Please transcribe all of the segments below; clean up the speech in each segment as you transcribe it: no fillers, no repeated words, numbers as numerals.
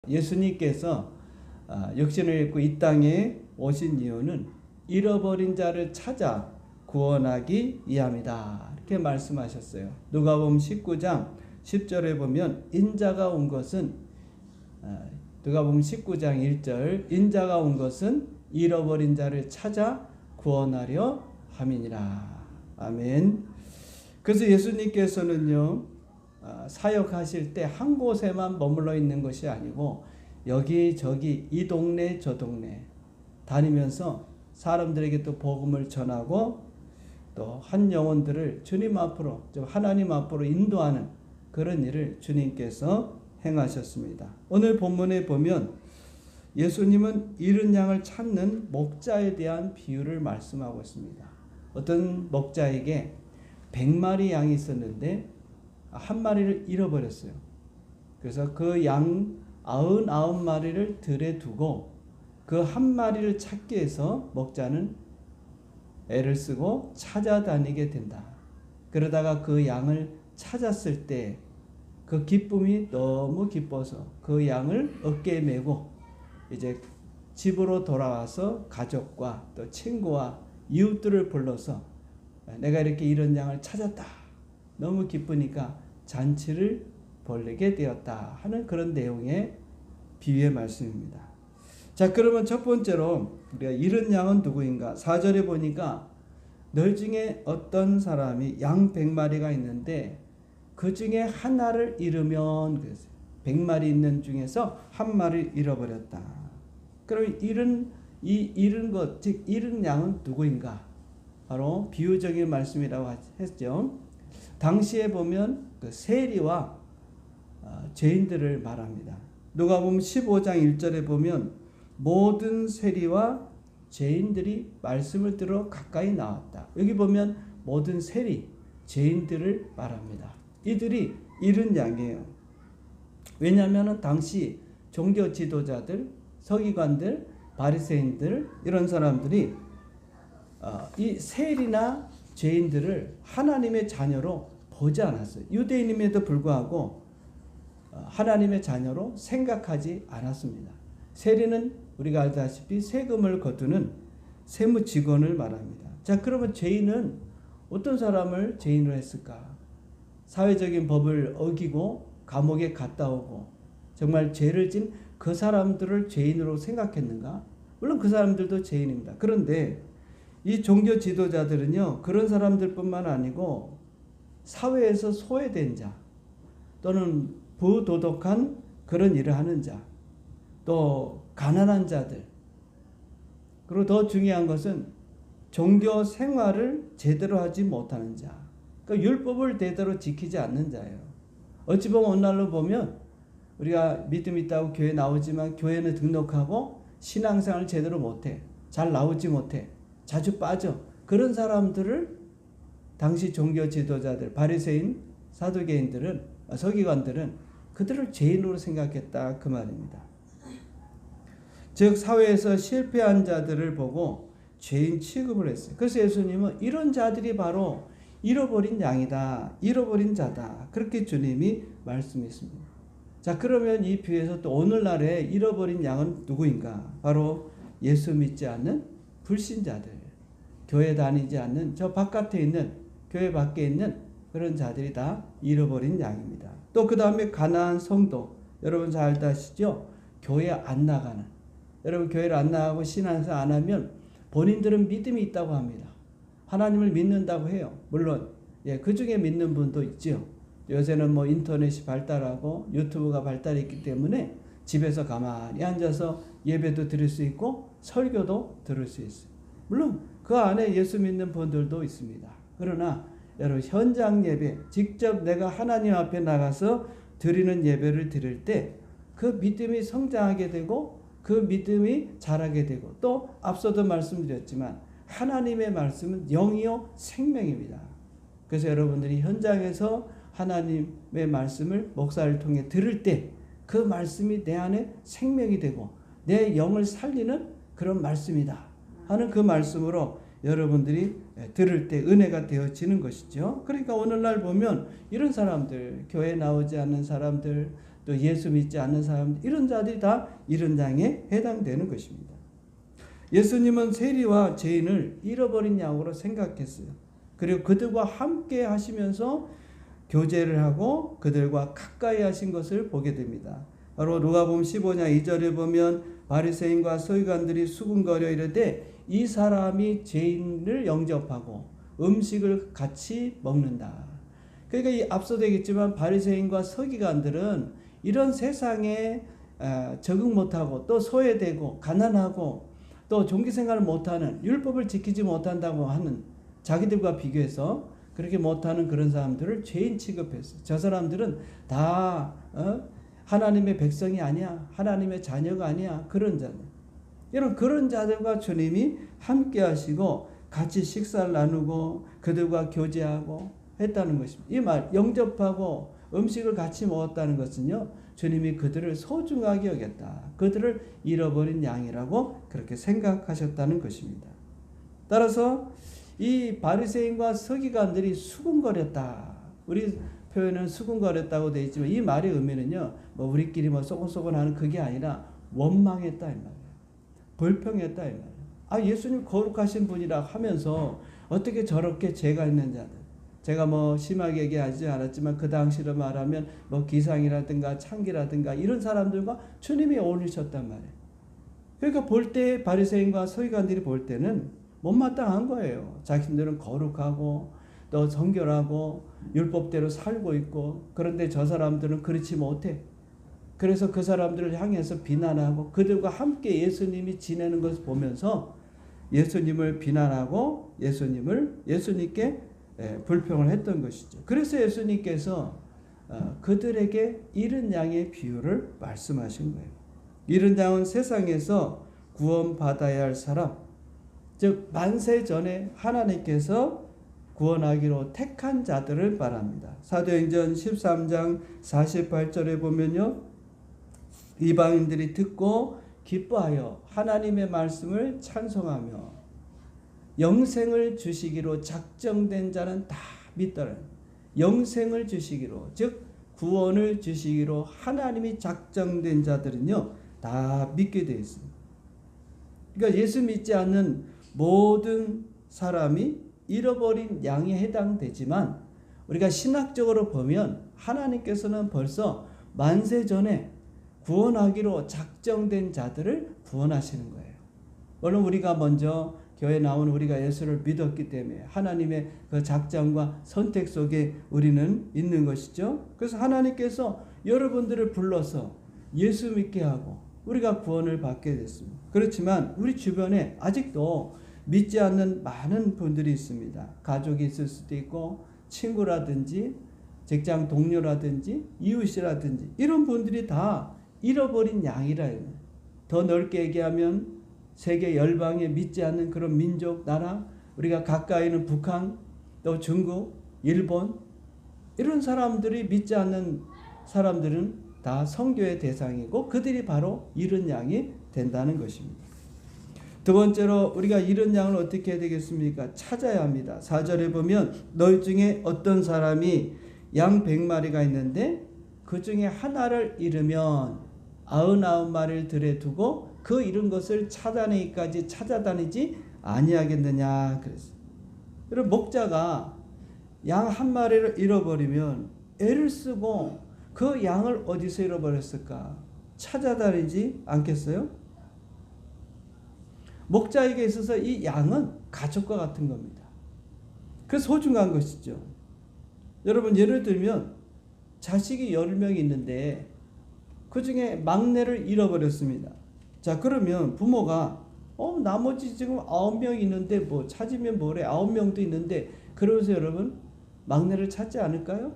예수님께서 육신을 입고 이 땅에 오신 이유는 잃어버린 자를 찾아 구원하기 위함이다. 이렇게 말씀하셨어요. 누가복음 19장 10절에 보면 인자가 온 것은 누가복음 19장 1절 인자가 온 것은 잃어버린 자를 찾아 구원하려 함이니라. 아멘. 그래서 예수님께서는요 사역하실 때 한 곳에만 머물러 있는 것이 아니고 여기저기 이 동네 저 동네 다니면서 사람들에게 또 복음을 전하고 또 한 영혼들을 주님 앞으로 하나님 앞으로 인도하는 그런 일을 주님께서 행하셨습니다. 오늘 본문에 보면 예수님은 잃은 양을 찾는 목자에 대한 비유를 말씀하고 있습니다. 어떤 목자에게 100마리 양이 있었는데 한 마리를 잃어버렸어요. 그래서 그 양 99마리를 들에 두고 그 한 마리를 찾기 위해서 목자는 애를 쓰고 찾아다니게 된다. 그러다가 그 양을 찾았을 때 그 기쁨이 너무 기뻐서 그 양을 어깨에 메고 이제 집으로 돌아와서 가족과 또 친구와 이웃들을 불러서 내가 이렇게 잃은 양을 찾았다. 너무 기쁘니까 잔치를 벌이게 되었다 하는 그런 내용의 비유의 말씀입니다. 자, 그러면 첫 번째로 우리가 잃은 양은 누구인가? 4절에 보니까 널 중에 어떤 사람이 양 100마리가 있는데 그 중에 하나를 잃으면 100마리 있는 중에서 한 마리를 잃어버렸다. 그럼 잃은 것, 즉 잃은 양은 누구인가? 바로 비유적인 말씀이라고 했죠. 당시에 보면 그 세리와 죄인들을 말합니다. 누가복음 15장 1절에 보면 모든 세리와 죄인들이 말씀을 들어 가까이 나왔다. 여기 보면 모든 세리, 죄인들을 말합니다. 이들이 잃은 양이에요. 왜냐하면 당시 종교 지도자들, 서기관들, 바리새인들 이런 사람들이 이 세리나 죄인들을 하나님의 자녀로 보지 않았어요. 유대인임에도 불구하고 하나님의 자녀로 생각하지 않았습니다. 세리는 우리가 알다시피 세금을 거두는 세무 직원을 말합니다. 자, 그러면 죄인은 어떤 사람을 죄인으로 했을까? 사회적인 법을 어기고 감옥에 갔다 오고 정말 죄를 진 그 사람들을 죄인으로 생각했는가? 물론 그 사람들도 죄인입니다. 그런데 이 종교 지도자들은요 그런 사람들뿐만 아니고 사회에서 소외된 자 또는 부도덕한 그런 일을 하는 자 또 가난한 자들 그리고 더 중요한 것은 종교 생활을 제대로 하지 못하는 자 그러니까 율법을 제대로 지키지 않는 자예요. 어찌 보면 오늘날로 보면 우리가 믿음 있다고 교회 나오지만 교회는 등록하고 신앙생활을 제대로 못해 잘 나오지 못해 자주 빠져 그런 사람들을 당시 종교 지도자들 바리새인 사두개인들은 서기관들은 그들을 죄인으로 생각했다 그 말입니다. 즉 사회에서 실패한 자들을 보고 죄인 취급을 했어요. 그래서 예수님은 이런 자들이 바로 잃어버린 양이다. 잃어버린 자다. 그렇게 주님이 말씀했습니다. 자, 그러면 이 비유에서 또 오늘날의 잃어버린 양은 누구인가? 바로 예수 믿지 않는 불신자들. 교회 다니지 않는 저 바깥에 있는 교회 밖에 있는 그런 자들이 다 잃어버린 양입니다. 또 그 다음에 가난한 성도. 여러분 잘 아시죠? 교회 안 나가는. 여러분 교회를 안 나가고 신앙생활 안 하면 본인들은 믿음이 있다고 합니다. 하나님을 믿는다고 해요. 물론 그 중에 믿는 분도 있죠. 요새는 뭐 인터넷이 발달하고 유튜브가 발달했기 때문에 집에서 가만히 앉아서 예배도 드릴 수 있고 설교도 들을 수 있어요. 물론 그 안에 예수 믿는 분들도 있습니다. 그러나 여러분 현장 예배 직접 내가 하나님 앞에 나가서 드리는 예배를 드릴 때 그 믿음이 성장하게 되고 그 믿음이 자라게 되고 또 앞서도 말씀드렸지만 하나님의 말씀은 영이요 생명입니다. 그래서 여러분들이 현장에서 하나님의 말씀을 목사를 통해 들을 때 그 말씀이 내 안에 생명이 되고 내 영을 살리는 그런 말씀이다 하는 그 말씀으로 여러분들이 들을 때 은혜가 되어지는 것이죠. 그러니까 오늘날 보면 이런 사람들 교회 나오지 않는 사람들 또 또 예수 믿지 않는 사람들, 이런 자들이 다 이런 양에 해당되는 것입니다. 예수님은 세리와 죄인을 잃어버린 양으로 생각했어요. 그리고 그들과 함께 하시면서 교제를 하고 그들과 가까이 하신 것을 보게 됩니다. 바로 누가복음 15장 2절에 보면 바리새인과 서기관들이 수군거려 이르되 이 사람이 죄인을 영접하고 음식을 같이 먹는다. 그러니까 이 앞서도 얘기했지만 바리새인과 서기관들은 이런 세상에 적응 못하고 또 소외되고 가난하고 또 종교생활을 못하는, 율법을 지키지 못한다고 하는 자기들과 비교해서 그렇게 못하는 그런 사람들을 죄인 취급했어요. 저 사람들은 다 하나님의 백성이 아니야, 하나님의 자녀가 아니야, 그런 자들. 그런 자들과 주님이 함께 하시고 같이 식사를 나누고 그들과 교제하고 했다는 것입니다. 이 말, 영접하고 음식을 같이 먹었다는 것은요, 주님이 그들을 소중하게 여겼다. 그들을 잃어버린 양이라고 그렇게 생각하셨다는 것입니다. 따라서 이 바리새인과 서기관들이 수군거렸다. 우리 표현은 수군거렸다고 되어 있지만 이 말의 의미는요, 뭐 우리끼리 뭐 소곤소곤하는 그게 아니라 원망했다 이 말이에요. 불평했다 이 말이에요. 예수님 거룩하신 분이라 하면서 어떻게 저렇게 죄가 있는 자들, 제가 뭐 심하게 얘기하지 않았지만 그 당시로 말하면 뭐 기상이라든가 창기라든가 이런 사람들과 주님이 어울리셨단 말이에요. 그러니까 볼 때 바리새인과 서기관들이 볼 때는 못마땅한 거예요. 자신들은 거룩하고 또 정결하고 율법대로 살고 있고, 그런데 저 사람들은 그렇지 못해. 그래서 그 사람들을 향해서 비난하고 그들과 함께 예수님이 지내는 것을 보면서 예수님을 비난하고 예수님께 불평을 했던 것이죠. 그래서 예수님께서 그들에게 잃은 양의 비유를 말씀하신 거예요. 잃은 양은 세상에서 구원받아야 할 사람, 즉 만세 전에 하나님께서 구원하기로 택한 자들을 말합니다. 사도행전 13장 48절에 보면요, 이방인들이 듣고 기뻐하여 하나님의 말씀을 찬송하며 영생을 주시기로 작정된 자는 다 믿더라. 영생을 주시기로, 즉 구원을 주시기로 하나님이 작정된 자들은요 다 믿게 되어 있습니다. 그러니까 예수 믿지 않는 모든 사람이 잃어버린 양에 해당되지만, 우리가 신학적으로 보면 하나님께서는 벌써 만세 전에 구원하기로 작정된 자들을 구원하시는 거예요. 물론 우리가 먼저 교회 나온 우리가 예수를 믿었기 때문에 하나님의 그 작정과 선택 속에 우리는 있는 것이죠. 그래서 하나님께서 여러분들을 불러서 예수 믿게 하고 우리가 구원을 받게 됐습니다. 그렇지만 우리 주변에 아직도 믿지 않는 많은 분들이 있습니다. 가족이 있을 수도 있고 친구라든지 직장 동료라든지 이웃이라든지 이런 분들이 다 잃어버린 양이라 해요. 더 넓게 얘기하면 세계 열방에 믿지 않는 그런 민족, 나라, 우리가 가까이 있는 북한, 또 중국, 일본, 이런 사람들이 믿지 않는 사람들은 다 선교의 대상이고 그들이 바로 잃은 양이 된다는 것입니다. 두 번째로 우리가 잃은 양을 어떻게 해야 되겠습니까? 찾아야 합니다. 4절에 보면 너희 중에 어떤 사람이 양 100마리가 있는데 그 중에 하나를 잃으면 99마리를 들에 두고 그 잃은 것을 찾아내기까지 찾아다니지 아니하겠느냐 그랬어요. 여러분, 목자가 양 한 마리를 잃어버리면 애를 쓰고 그 양을 어디서 잃어버렸을까? 찾아다니지 않겠어요? 목자에게 있어서 이 양은 가족과 같은 겁니다. 그 소중한 것이죠. 여러분, 예를 들면 자식이 10명이 있는데 그 중에 막내를 잃어버렸습니다. 자, 그러면 부모가 나머지 지금 9명 있는데 뭐 찾으면 뭐래, 9명도 있는데 그러면서 여러분 막내를 찾지 않을까요?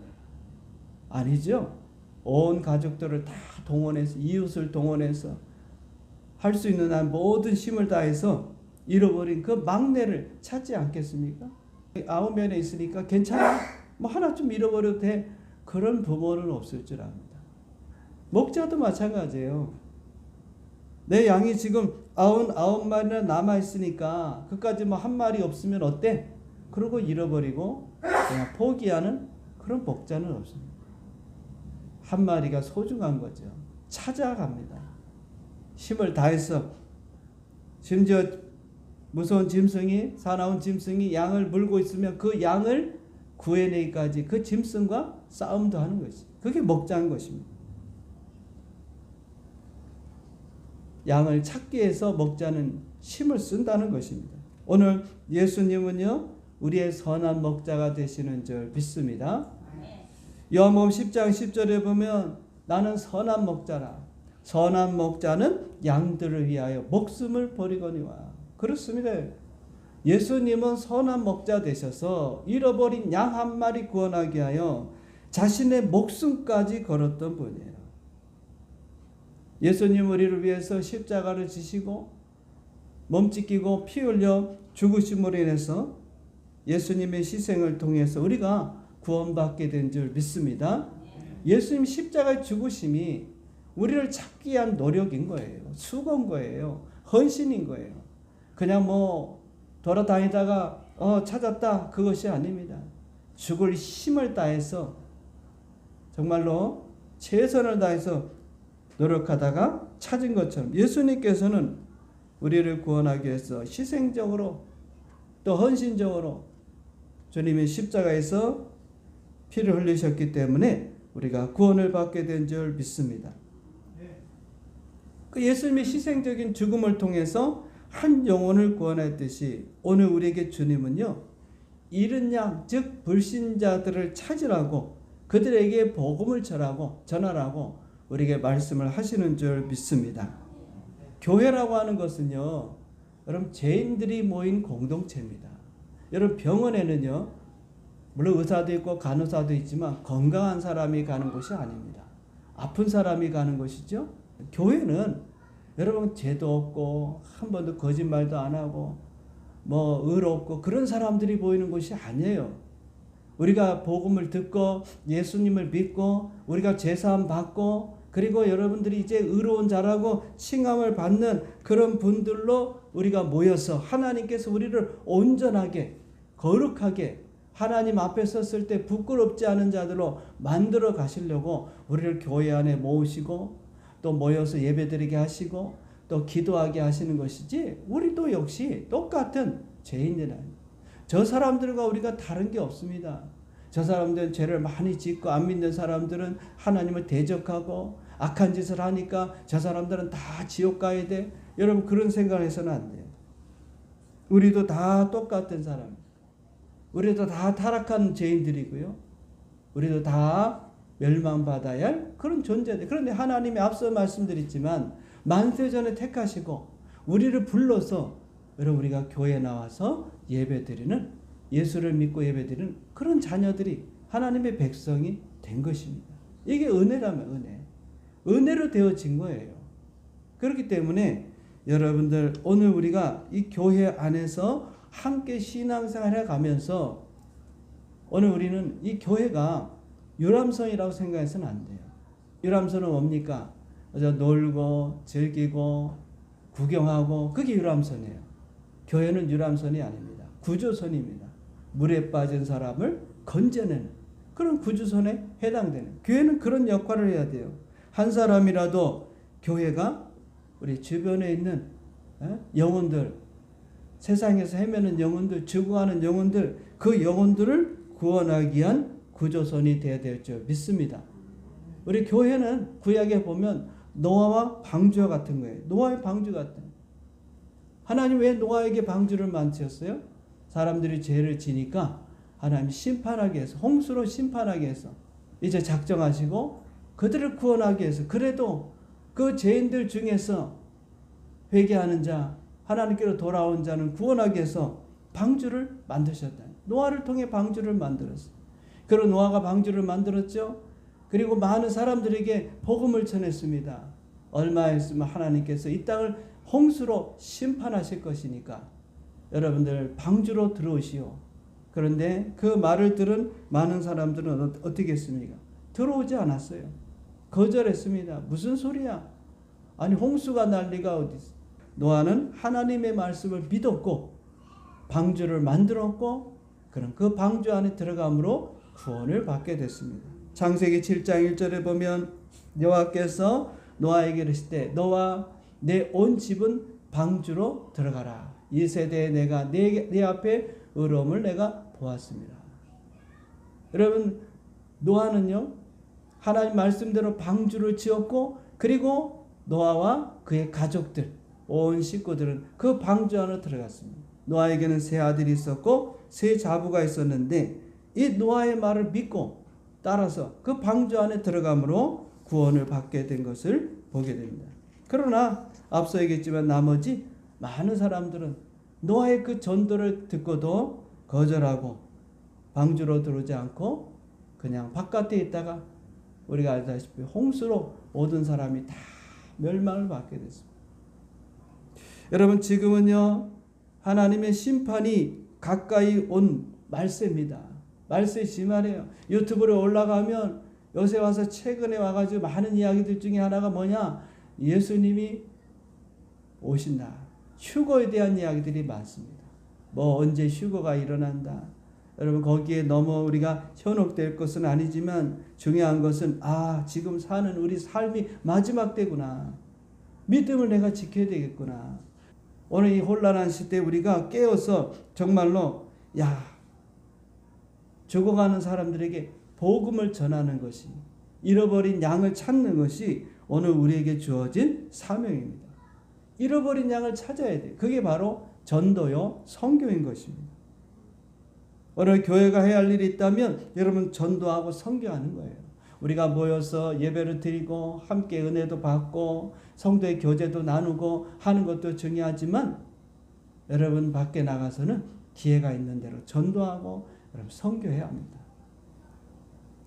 아니죠. 온 가족들을 다 동원해서, 이웃을 동원해서 할 수 있는 한 모든 힘을 다해서 잃어버린 그 막내를 찾지 않겠습니까? 9명에 있으니까 괜찮아, 뭐 하나 좀 잃어버려도 돼, 그런 부모는 없을 줄 압니다. 목자도 마찬가지예요. 내 양이 지금 99마리나 남아있으니까 그까지 뭐 한 마리 없으면 어때? 그러고 잃어버리고 그냥 포기하는 그런 목자는 없습니다. 한 마리가 소중한 거죠. 찾아갑니다. 힘을 다해서. 심지어 무서운 짐승이, 사나운 짐승이 양을 물고 있으면 그 양을 구해내기까지 그 짐승과 싸움도 하는 것이. 그게 목자인 것입니다. 양을 찾기 위해서 목자는 힘을 쓴다는 것입니다. 오늘 예수님은요, 우리의 선한 목자가 되시는 줄 믿습니다. 요한복음 10장 10절에 보면 나는 선한 목자라. 선한 목자는 양들을 위하여 목숨을 버리거니와. 그렇습니다. 예수님은 선한 목자 되셔서 잃어버린 양 한 마리 구원하기 위하여 자신의 목숨까지 걸었던 분이에요. 예수님 우리를 위해서 십자가를 지시고 몸찢기고 피 흘려 죽으심으로 인해서 예수님의 희생을 통해서 우리가 구원받게 된 줄 믿습니다. 예수님 십자가의 죽으심이 우리를 찾기 위한 노력인 거예요. 수고인 거예요. 헌신인 거예요. 그냥 돌아다니다가 찾았다, 그것이 아닙니다. 죽을 힘을 다해서 정말로 최선을 다해서 노력하다가 찾은 것처럼 예수님께서는 우리를 구원하기 위해서 희생적으로 또 헌신적으로 주님의 십자가에서 피를 흘리셨기 때문에 우리가 구원을 받게 된 줄 믿습니다. 그 예수님의 희생적인 죽음을 통해서 한 영혼을 구원했듯이 오늘 우리에게 주님은요, 잃은 양, 즉 불신자들을 찾으라고 그들에게 복음을 전하라고 우리에게 말씀을 하시는 줄 믿습니다. 교회라고 하는 것은요, 여러분 죄인들이 모인 공동체입니다. 여러분 병원에는요, 물론 의사도 있고 간호사도 있지만 건강한 사람이 가는 곳이 아닙니다. 아픈 사람이 가는 곳이죠. 교회는 여러분 죄도 없고 한 번도 거짓말도 안 하고 의롭고 그런 사람들이 모이는 곳이 아니에요. 우리가 복음을 듣고 예수님을 믿고 우리가 제사함 받고 그리고 여러분들이 이제 의로운 자라고 칭함을 받는 그런 분들로 우리가 모여서 하나님께서 우리를 온전하게 거룩하게 하나님 앞에 섰을 때 부끄럽지 않은 자들로 만들어 가시려고 우리를 교회 안에 모으시고 또 모여서 예배드리게 하시고 또 기도하게 하시는 것이지, 우리도 역시 똑같은 죄인이라. 저 사람들과 우리가 다른 게 없습니다. 저 사람들은 죄를 많이 짓고 안 믿는 사람들은 하나님을 대적하고 악한 짓을 하니까 저 사람들은 다 지옥 가야 돼. 여러분 그런 생각을 해서는 안 돼요. 우리도 다 똑같은 사람. 우리도 다 타락한 죄인들이고요. 우리도 다 멸망받아야 할 그런 존재들. 그런데 하나님이 앞서 말씀드렸지만 만세전에 택하시고 우리를 불러서 여러분 우리가 교회에 나와서 예배드리는, 예수를 믿고 예배드리는 그런 자녀들이 하나님의 백성이 된 것입니다. 이게 은혜라면 은혜. 은혜로 되어진 거예요. 그렇기 때문에 여러분들 오늘 우리가 이 교회 안에서 함께 신앙생활 해가면서 오늘 우리는 이 교회가 유람선이라고 생각해서는 안 돼요. 유람선은 뭡니까? 놀고 즐기고 구경하고 그게 유람선이에요. 교회는 유람선이 아닙니다. 구조선입니다. 물에 빠진 사람을 건져내는 그런 구조선에 해당되는, 교회는 그런 역할을 해야 돼요. 한 사람이라도 교회가 우리 주변에 있는 영혼들, 세상에서 헤매는 영혼들, 죽어가는 영혼들, 그 영혼들을 구원하기 위한 구조선이 되어야 될 줄 믿습니다. 우리 교회는 구약에 보면 노아와 방주와 같은 거예요. 노아의 방주 같은. 하나님 왜 노아에게 방주를 만드셨어요? 사람들이 죄를 지니까 하나님 심판하기 위해서, 홍수로 심판하기 위해서 이제 작정하시고 그들을 구원하기 위해서, 그래도 그 죄인들 중에서 회개하는 자, 하나님께로 돌아온 자는 구원하기 위해서 방주를 만드셨다. 노아를 통해 방주를 만들었어요. 그런 노아가 방주를 만들었죠. 그리고 많은 사람들에게 복음을 전했습니다. 얼마 있으면 하나님께서 이 땅을 홍수로 심판하실 것이니까 여러분들 방주로 들어오시오. 그런데 그 말을 들은 많은 사람들은 어떻게 했습니까? 들어오지 않았어요. 거절했습니다. 무슨 소리야? 아니 홍수가 날 리가 어디 있어? 노아는 하나님의 말씀을 믿었고 방주를 만들었고 그런 그 방주 안에 들어감으로 구원을 받게 됐습니다. 창세기 7장 1절에 보면 여호와께서 노아에게 이르실 때 너와 내 온 집은 방주로 들어가라. 이 세대에 내가 네 앞에 의로움을 내가 보았습니다. 여러분, 노아는요 하나님 말씀대로 방주를 지었고, 그리고 노아와 그의 가족들, 온 식구들은 그 방주 안으로 들어갔습니다. 노아에게는 세 아들이 있었고 세 자부가 있었는데, 이 노아의 말을 믿고 따라서 그 방주 안에 들어감으로 구원을 받게 된 것을 보게 됩니다. 그러나 앞서 얘기했지만 나머지 많은 사람들은 노아의 그 전도를 듣고도 거절하고 방주로 들어오지 않고 그냥 바깥에 있다가 우리가 알다시피 홍수로 모든 사람이 다 멸망을 받게 됐습니다. 여러분, 지금은요 하나님의 심판이 가까이 온 말세입니다. 말세 심하네요. 유튜브로 올라가면 요새 와서 최근에 와가지고 많은 이야기들 중에 하나가 뭐냐, 예수님이 오신다, 휴거에 대한 이야기들이 많습니다. 뭐 언제 휴거가 일어난다. 여러분, 거기에 너무 우리가 현혹될 것은 아니지만 중요한 것은 지금 사는 우리 삶이 마지막 때구나, 믿음을 내가 지켜야 되겠구나. 오늘 이 혼란한 시대에 우리가 깨어서 정말로 죽어가는 사람들에게 복음을 전하는 것이, 잃어버린 양을 찾는 것이 오늘 우리에게 주어진 사명입니다. 잃어버린 양을 찾아야 돼. 그게 바로 전도요 선교인 것입니다. 오늘 교회가 해야 할 일이 있다면 여러분, 전도하고 선교하는 거예요. 우리가 모여서 예배를 드리고 함께 은혜도 받고 성도의 교제도 나누고 하는 것도 중요하지만, 여러분 밖에 나가서는 기회가 있는 대로 전도하고 여러분 선교해야 합니다.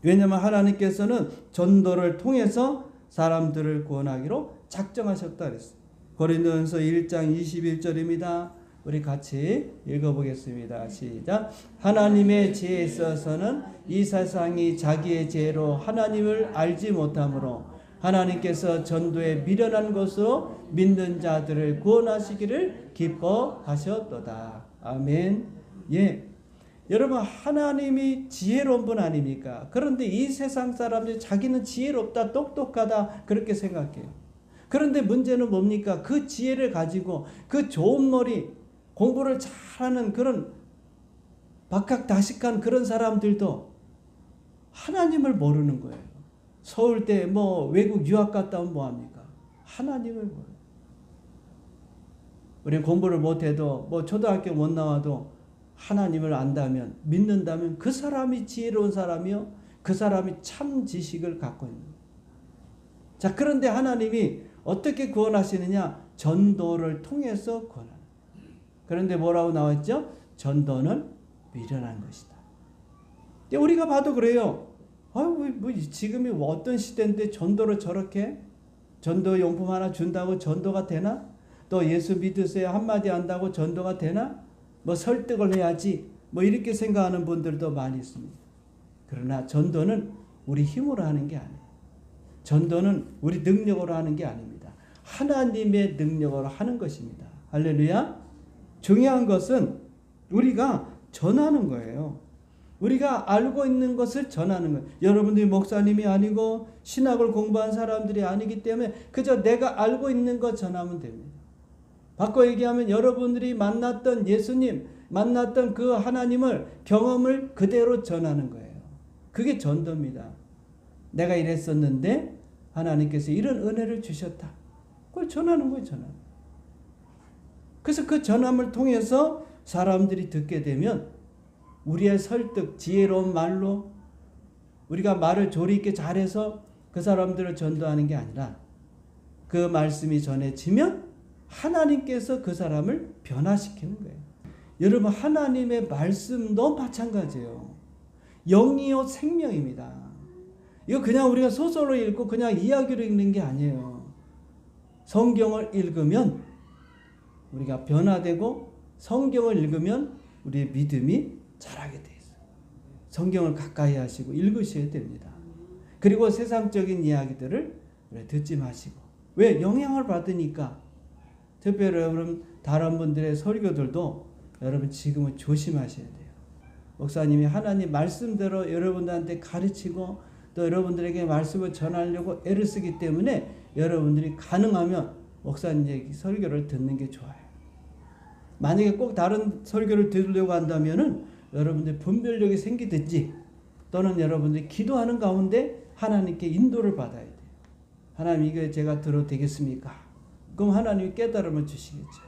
왜냐하면 하나님께서는 전도를 통해서 사람들을 구원하기로 작정하셨다 그랬어요. 고린도전서 1장 21절입니다. 우리 같이 읽어보겠습니다. 시작. 하나님의 지혜에 있어서는 이 세상이 자기의 지혜로 하나님을 알지 못하므로 하나님께서 전도에 미련한 것으로 믿는 자들을 구원하시기를 기뻐하셨도다. 아멘. 여러분, 하나님이 지혜로운 분 아닙니까? 그런데 이 세상 사람들이 자기는 지혜롭다, 똑똑하다 그렇게 생각해요. 그런데 문제는 뭡니까? 그 지혜를 가지고 그 좋은 머리, 공부를 잘하는 그런 박학다식한 그런 사람들도 하나님을 모르는 거예요. 서울대 외국 유학 갔다 오면 뭐합니까? 하나님을 모르는. 우리 공부를 못해도 초등학교 못 나와도 하나님을 안다면, 믿는다면 그 사람이 지혜로운 사람이요, 그 사람이 참 지식을 갖고 있는 거예요. 자, 그런데 하나님이 어떻게 구원하시느냐? 전도를 통해서 구원하는 거예요. 그런데 뭐라고 나왔죠? 전도는 미련한 것이다. 우리가 봐도 그래요. 지금이 어떤 시대인데 전도를 저렇게, 전도 용품 하나 준다고 전도가 되나? 또 예수 믿으세요 한마디 한다고 전도가 되나? 설득을 해야지, 이렇게 생각하는 분들도 많이 있습니다. 그러나 전도는 우리 힘으로 하는 게 아니에요. 전도는 우리 능력으로 하는 게 아닙니다. 하나님의 능력으로 하는 것입니다. 할렐루야. 중요한 것은 우리가 전하는 거예요. 우리가 알고 있는 것을 전하는 거예요. 여러분들이 목사님이 아니고 신학을 공부한 사람들이 아니기 때문에 그저 내가 알고 있는 것 전하면 됩니다. 바꿔 얘기하면 여러분들이 만났던 예수님, 만났던 그 하나님을, 경험을 그대로 전하는 거예요. 그게 전도입니다. 내가 이랬었는데 하나님께서 이런 은혜를 주셨다. 그걸 전하는 거예요, 전하는. 그래서 그 전함을 통해서 사람들이 듣게 되면 우리의 설득, 지혜로운 말로 우리가 말을 조리 있게 잘해서 그 사람들을 전도하는 게 아니라 그 말씀이 전해지면 하나님께서 그 사람을 변화시키는 거예요. 여러분, 하나님의 말씀도 마찬가지예요. 영이요 생명입니다. 이거 그냥 우리가 소설로 읽고 그냥 이야기로 읽는 게 아니에요. 성경을 읽으면 우리가 변화되고, 성경을 읽으면 우리의 믿음이 자라게 돼 있어요. 성경을 가까이 하시고 읽으셔야 됩니다. 그리고 세상적인 이야기들을 듣지 마시고. 왜? 영향을 받으니까. 특별히 여러분, 다른 분들의 설교들도 여러분 지금은 조심하셔야 돼요. 목사님이 하나님 말씀대로 여러분들한테 가르치고 또 여러분들에게 말씀을 전하려고 애를 쓰기 때문에 여러분들이 가능하면 목사님 얘기 설교를 듣는 게 좋아요. 만약에 꼭 다른 설교를 들으려고 한다면은 여러분들 분별력이 생기든지 또는 여러분들이 기도하는 가운데 하나님께 인도를 받아야 돼요. 하나님 이거 제가 들어도 되겠습니까? 그럼 하나님이 깨달음을 주시겠죠.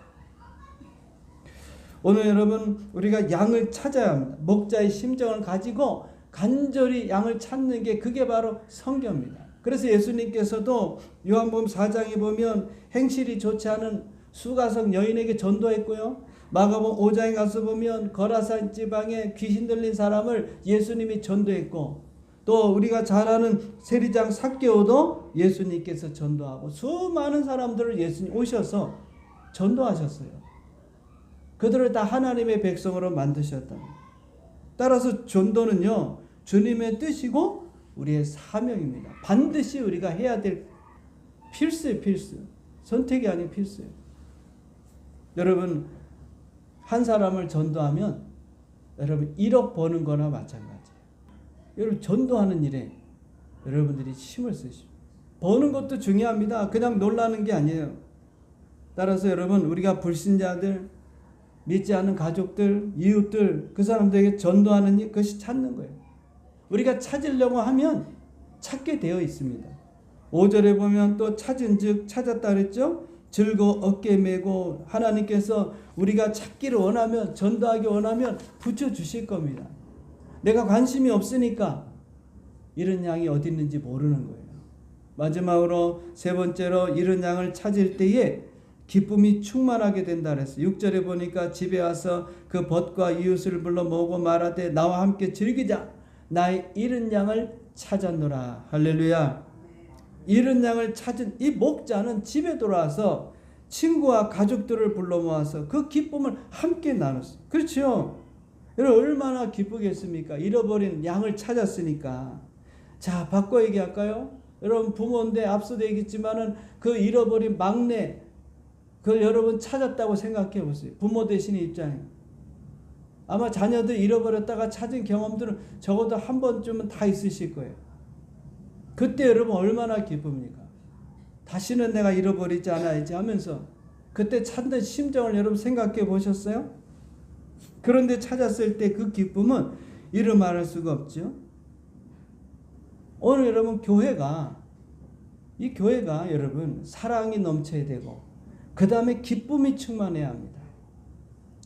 오늘 여러분 우리가 양을 찾아야 합니다. 목자의 심정을 가지고 간절히 양을 찾는 게 그게 바로 성경입니다. 그래서 예수님께서도 요한복음 4장에 보면 행실이 좋지 않은 수가성 여인에게 전도했고요. 마가복음 5장에 가서 보면 거라산 지방에 귀신 들린 사람을 예수님이 전도했고 또 우리가 잘 아는 세리장 삭개오도 예수님께서 전도하고 수많은 사람들을 예수님 오셔서 전도하셨어요. 그들을 다 하나님의 백성으로 만드셨다. 따라서 전도는요 주님의 뜻이고 우리의 사명입니다. 반드시 우리가 해야 될 필수예요. 필수. 선택이 아닌 필수예요. 여러분 한 사람을 전도하면 여러분 1억 버는 거나 마찬가지예요. 여러분 전도하는 일에 여러분들이 힘을 쓰시오. 버는 것도 중요합니다. 그냥 놀라는 게 아니에요. 따라서 여러분 우리가 불신자들, 믿지 않는 가족들, 이웃들 그 사람들에게 전도하는 일 그것이 찾는 거예요. 우리가 찾으려고 하면 찾게 되어 있습니다. 5절에 보면 또 찾은 즉 찾았다 그랬죠. 즐거 어깨 메고 하나님께서 우리가 찾기를 원하면 전도하기 원하면 붙여주실 겁니다. 내가 관심이 없으니까 이런 양이 어디 있는지 모르는 거예요. 마지막으로 세 번째로 이런 양을 찾을 때에 기쁨이 충만하게 된다 그랬어요. 6절에 보니까 집에 와서 그 벗과 이웃을 불러 모으고 말하되 나와 함께 즐기자. 나의 잃은 양을 찾았노라. 할렐루야. 잃은 양을 찾은 이 목자는 집에 돌아와서 친구와 가족들을 불러 모아서 그 기쁨을 함께 나눴어요. 그렇죠? 여러분 얼마나 기쁘겠습니까? 잃어버린 양을 찾았으니까. 자, 바꿔 얘기할까요? 여러분 부모인데 앞서도 얘기했지만은 그 잃어버린 막내 그걸 여러분 찾았다고 생각해 보세요. 부모 되시는 입장에. 아마 자녀들 잃어버렸다가 찾은 경험들은 적어도 한 번쯤은 다 있으실 거예요. 그때 여러분 얼마나 기쁩니까? 다시는 내가 잃어버리지 않아야지 하면서 그때 찾는 심정을 여러분 생각해 보셨어요? 그런데 찾았을 때 그 기쁨은 이루 말할 수가 없죠. 오늘 여러분 이 교회가 여러분 사랑이 넘쳐야 되고 그 다음에 기쁨이 충만해야 합니다.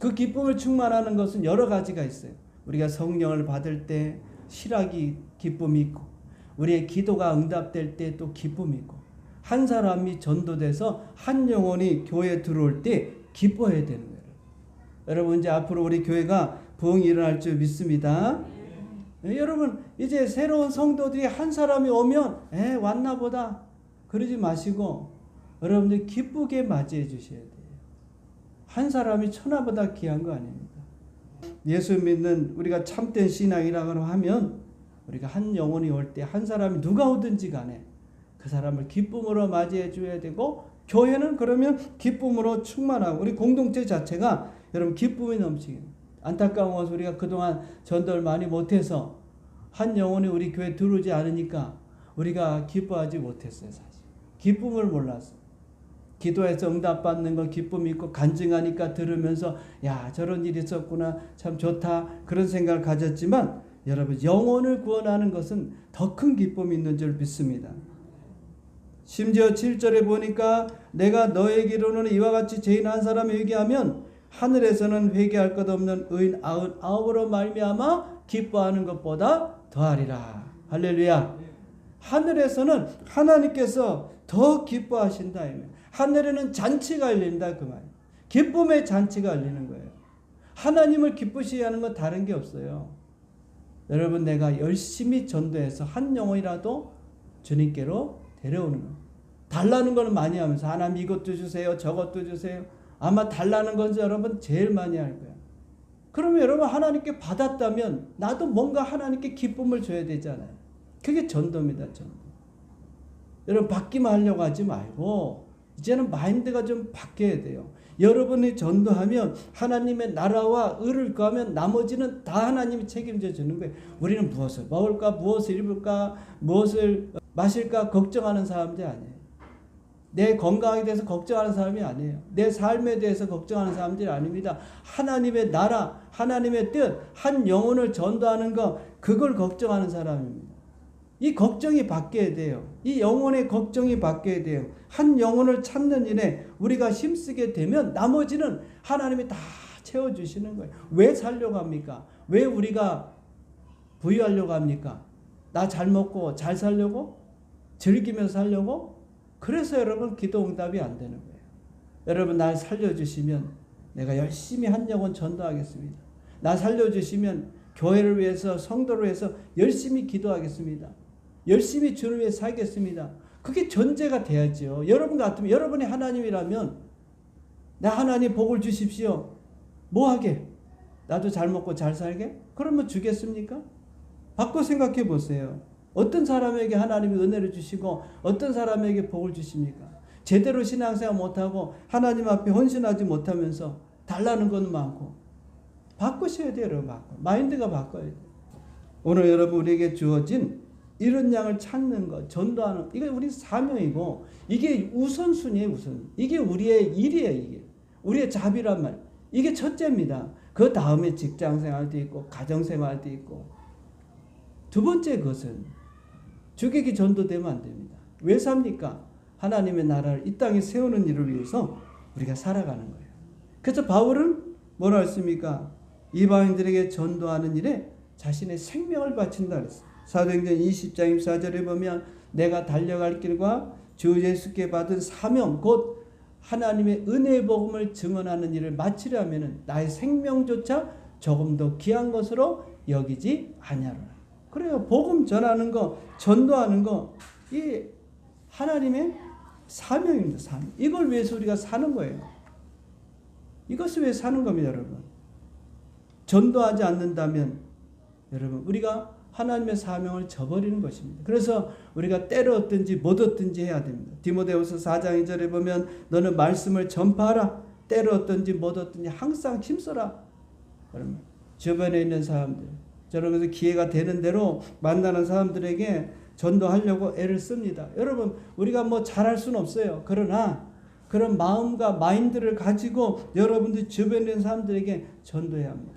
그 기쁨을 충만하는 것은 여러 가지가 있어요. 우리가 성령을 받을 때 실학이 기쁨이 있고 우리의 기도가 응답될 때 또 기쁨이 있고 한 사람이 전도돼서 한 영혼이 교회에 들어올 때 기뻐해야 되는 거예요. 여러분 이제 앞으로 우리 교회가 부흥이 일어날 줄 믿습니다. 여러분 이제 새로운 성도들이 한 사람이 오면 왔나 보다 그러지 마시고 여러분들 기쁘게 맞이해 주셔야 돼요. 한 사람이 천하보다 귀한 거 아닙니다. 예수 믿는 우리가 참된 신앙이라고 하면 우리가 한 영혼이 올 때 한 사람이 누가 오든지 간에 그 사람을 기쁨으로 맞이해 줘야 되고 교회는 그러면 기쁨으로 충만하고 우리 공동체 자체가 여러분 기쁨이 넘치게. 안타까운 것은 우리가 그동안 전도를 많이 못해서 한 영혼이 우리 교회에 들어오지 않으니까 우리가 기뻐하지 못했어요. 사실 기쁨을 몰랐어요. 기도해서 응답받는 건 기쁨이 있고 간증하니까 들으면서 야 저런 일이 있었구나 참 좋다 그런 생각을 가졌지만 여러분 영혼을 구원하는 것은 더 큰 기쁨이 있는 줄 믿습니다. 심지어 7절에 보니까 내가 너에게로는 이와 같이 죄인 한 사람이 회개하면 하늘에서는 회개할 것 없는 의인 99으로 말미암아 기뻐하는 것보다 더하리라. 할렐루야. 하늘에서는 하나님께서 더 기뻐하신다. 하늘에는 잔치가 열린다 그 말이에요. 기쁨의 잔치가 열리는 거예요. 하나님을 기쁘시게 하는 건 다른 게 없어요. 여러분 내가 열심히 전도해서 한 영혼이라도 주님께로 데려오는 거예요. 달라는 거는 많이 하면서 하나님 이것도 주세요 저것도 주세요. 아마 달라는 건지 여러분 제일 많이 할 거예요. 그러면 여러분 하나님께 받았다면 나도 뭔가 하나님께 기쁨을 줘야 되잖아요. 그게 전도입니다. 전도. 여러분 받기만 하려고 하지 말고 이제는 마인드가 좀 바뀌어야 돼요. 여러분이 전도하면 하나님의 나라와 의를 구하면 나머지는 다 하나님이 책임져 주는 거예요. 우리는 무엇을 먹을까, 무엇을 입을까, 무엇을 마실까 걱정하는 사람들이 아니에요. 내 건강에 대해서 걱정하는 사람이 아니에요. 내 삶에 대해서 걱정하는 사람들이 아닙니다. 하나님의 나라, 하나님의 뜻, 한 영혼을 전도하는 것, 그걸 걱정하는 사람입니다. 이 걱정이 바뀌어야 돼요. 이 영혼의 걱정이 바뀌어야 돼요. 한 영혼을 찾는 일에 우리가 힘쓰게 되면 나머지는 하나님이 다 채워주시는 거예요. 왜 살려고 합니까? 왜 우리가 부유하려고 합니까? 나 잘 먹고 잘 살려고? 즐기면서 살려고? 그래서 여러분 기도 응답이 안 되는 거예요. 여러분 날 살려주시면 내가 열심히 한 영혼 전도하겠습니다. 나 살려주시면 교회를 위해서 성도를 위해서 열심히 기도하겠습니다. 열심히 주를 위해 살겠습니다. 그게 전제가 돼야죠. 여러분 같으면 여러분이 하나님이라면 나 하나님 복을 주십시오. 뭐 하게? 나도 잘 먹고 잘 살게? 그러면 주겠습니까? 바꿔 생각해 보세요. 어떤 사람에게 하나님이 은혜를 주시고 어떤 사람에게 복을 주십니까? 제대로 신앙생활 못하고 하나님 앞에 헌신하지 못하면서 달라는 건 많고. 바꾸셔야 돼요. 여러분. 마인드가 바꿔야 돼요. 오늘 여러분 우리에게 주어진 이런 양을 찾는 것, 전도하는 이게 우리 사명이고 이게 우선순위예요. 우선. 이게 우리의 일이에요. 이게 우리의 잡이란 말. 이게 첫째입니다. 그 다음에 직장생활도 있고 가정생활도 있고. 두 번째 것은 주객이 전도되면 안 됩니다. 왜 삽니까? 하나님의 나라를 이 땅에 세우는 일을 위해서 우리가 살아가는 거예요. 그래서 바울은 뭐라 했습니까? 이방인들에게 전도하는 일에 자신의 생명을 바친다 그랬어요. 사도행전 20장 24절에 보면 내가 달려갈 길과 주 예수께 받은 사명 곧 하나님의 은혜의 복음을 증언하는 일을 마치려면 나의 생명조차 조금 더 귀한 것으로 여기지 아니하노라. 그래요. 복음 전하는 거, 전도하는 거, 이 하나님의 사명입니다. 사명. 이걸 위해서 우리가 사는 거예요. 이것을 위해 사는 겁니다, 여러분. 전도하지 않는다면 여러분 우리가 하나님의 사명을 저버리는 것입니다. 그래서 우리가 때를 얻든지 못 얻든지 해야 됩니다. 디모데후서 4장 2절에 보면 너는 말씀을 전파하라. 때를 얻든지 못 얻든지 항상 힘써라. 여러분 주변에 있는 사람들 저는 그래서 기회가 되는 대로 만나는 사람들에게 전도하려고 애를 씁니다. 여러분 우리가 뭐 잘할 수는 없어요. 그러나 그런 마음과 마인드를 가지고 여러분들 주변에 있는 사람들에게 전도해야 합니다.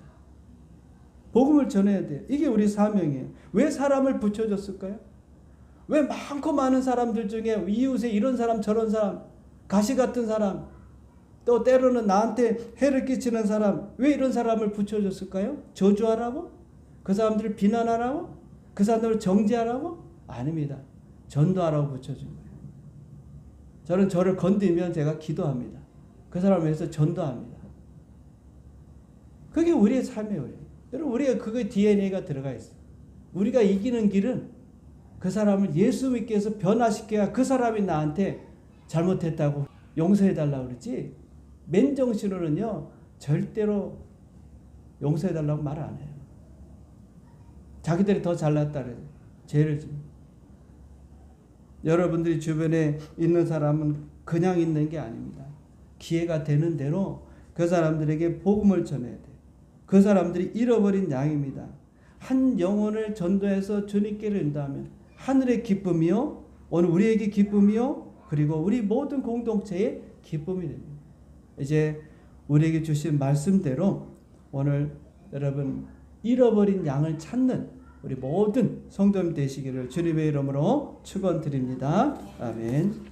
복음을 전해야 돼요. 이게 우리 사명이에요. 왜 사람을 붙여줬을까요? 왜 많고 많은 사람들 중에 이웃에 이런 사람 저런 사람 가시 같은 사람 또 때로는 나한테 해를 끼치는 사람 왜 이런 사람을 붙여줬을까요? 저주하라고? 그 사람들을 비난하라고? 그 사람들을 정죄하라고? 아닙니다. 전도하라고 붙여준 거예요. 저는 저를 건드리면 제가 기도합니다. 그 사람을 위해서 전도합니다. 그게 우리의 삶이에요. 여러분 우리가 그게 DNA가 들어가 있어요. 우리가 이기는 길은 그 사람을 예수 믿게 해서 변화시켜야 그 사람이 나한테 잘못했다고 용서해달라고 그러지 맨정신으로는요 절대로 용서해달라고 말 안 해요. 자기들이 더 잘났다 그래요. 죄를 지금. 여러분들이 주변에 있는 사람은 그냥 있는 게 아닙니다. 기회가 되는 대로 그 사람들에게 복음을 전해야 돼요. 그 사람들이 잃어버린 양입니다. 한 영혼을 전도해서 주님께 이른다면 하늘의 기쁨이요 오늘 우리에게 기쁨이요 그리고 우리 모든 공동체의 기쁨이 됩니다. 이제 우리에게 주신 말씀대로 오늘 여러분 잃어버린 양을 찾는 우리 모든 성도님 되시기를 주님의 이름으로 축원드립니다. 아멘.